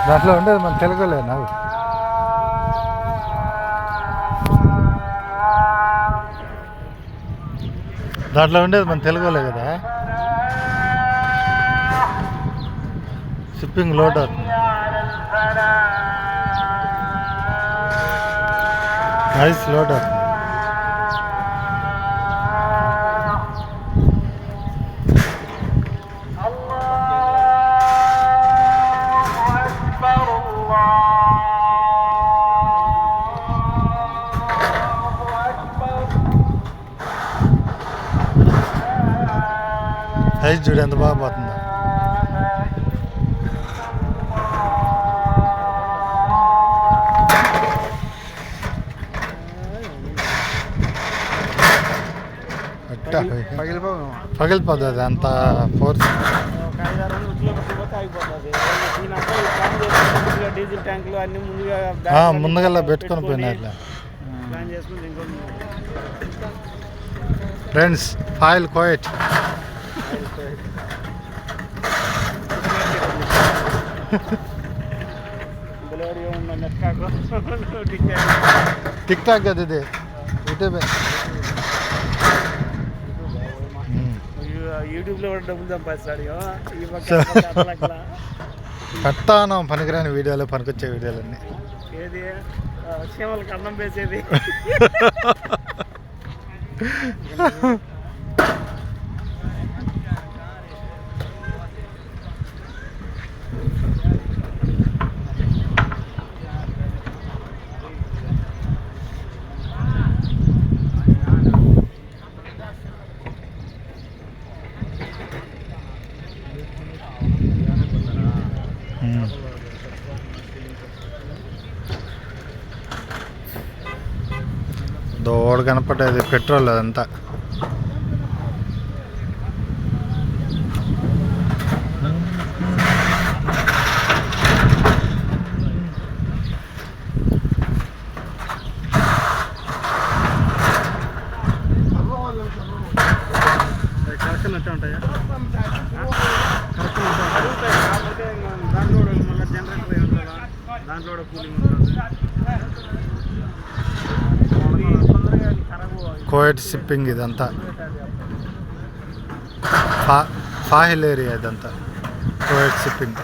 దాంట్లో ఉండేది మన తెలుగులే నాకు దాంట్లో ఉండేది మన తెలుగులే కదా షిప్పింగ్ లోడ్ అవుతుంది నైస్ లోడ్ అవుతుంది హైస్ చూడు ఎంత బాగా పోతుందో పగిలిపోతుంది అది అంత ఫోర్స్ ముందుగా పెట్టుకొని పోయినారులే ఫ్రెండ్స్ ఫాయిల్ కోయట్ టిక్ టాక్ కదా ఇది యూట్యూబే యూట్యూబ్లో కూడా డబ్బులు సంపాదిస్తాడు పెడతాను పనికిరాని వీడియోలు పనికొచ్చే వీడియోలన్నీ ఏది చీమలకి అన్నం వేసేది దోడు కనపడేది పెట్రోల్ అదంతా కరెక్ట్ ఉంటాయా దాంట్లో మళ్ళీ జనరేటర్ ఉంటుందా దాంట్లో కూడా కూలింగ్ ఉంటుంది కోయట్ షిప్పింగ్ ఇదంతా ఫాహిల్ ఏరియా ఇదంతా కోయట్ షిప్పింగ్